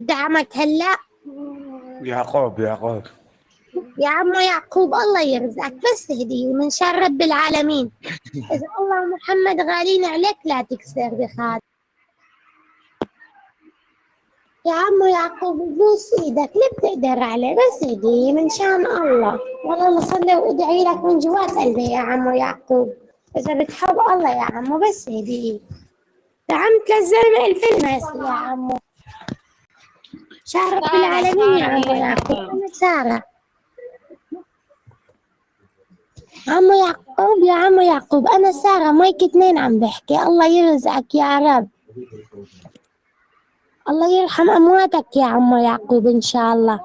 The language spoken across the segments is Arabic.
دعمك هلا. يعقوب. يا عمو يعقوب الله يرزقك، بس هدية من شر رب العالمين. إذا الله ومحمد غالين عليك لا تكسر بخاطر. يا عمو يعقوب بوس ايدك، ليه بتقدر عليه؟ بس هدية من شان الله، والله صلي وادعي لك من جوات قلبي يا عمو يعقوب. إذا بتحب الله يا عمو بس هدية. دعمت للزلمة الفيلم يا عمو. شان رب العالمين يا عمو يعقوب. أنا سارة. عمو يعقوب أنا سارة مايك اتنين عم بحكي. الله يرزقك يا رب. الله يرحم أمواتك يا عمو يعقوب إن شاء الله.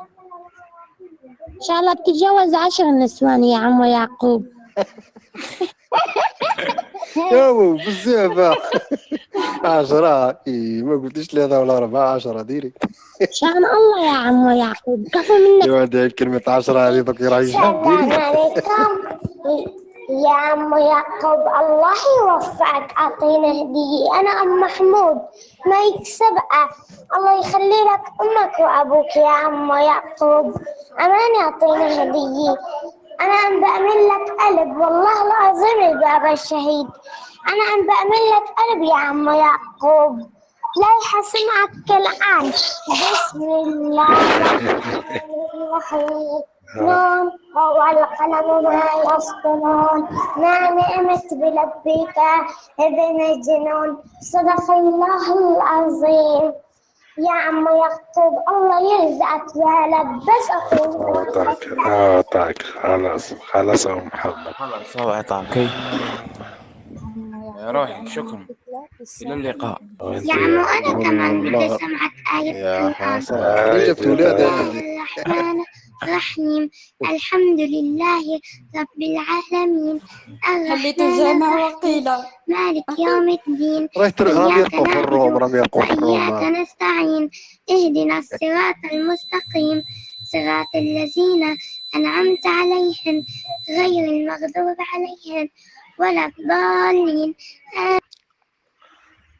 إن شاء الله بتتجوز 10 نسوان يا عمو يعقوب. يا ابو بالزعفة 10 ما قلتش لي هذا ولا 14 ديري. شان الله يا عمو يعقوب، كفو منك. يا ودي كلمة 10 هذه ذوك راهي السلام ديري. عليكم يا عمو يعقوب، الله يوفقك. أعطينا هدية. أنا أم محمود ما يكسبها. الله يخلي لك أمك وأبوك يا عمو يعقوب. أمانة أعطينا هدية. أنا عم بأمن لك قلب والله العظيم البابا الشهيد. أنا عم بأمن لك قلب يا عمو يعقوب. لا يحسمعك كالآن. بسم الله الرحمن الرحيم. نون والقلم ما يسطرون. ما نعمت بلبيك ابن الجنون. صدق الله العظيم. يا عم يعقوب الله يرزقك يا رب. بس أقول أعطاك خلاص يا محمد. خلاص هو أعطاك. يا روحي شكرا، إلى اللقاء. يا عمو أنا كمان بدي والله أسمعك آية يا قرآن. حسن ليه جبت ولاد الله هذه؟ الرحمن الرحيم. الحمد لله رب العالمين. الرحمن الرحيم مالك يوم الدين. راهم إياك يرقوا في الروم، نعبد راهم يرقوا في وإياك الروم. نستعين. اهدنا الصراط المستقيم صراط الذين أنعمت عليهم غير المغضوب عليهم ولا الضالين.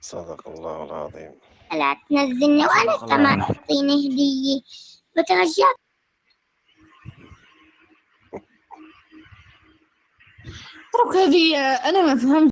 صدق الله العظيم. لا تنزلني وأنا كمان تعطيني هدية. بترجاك. اترك هذه. أنا ما فهمت.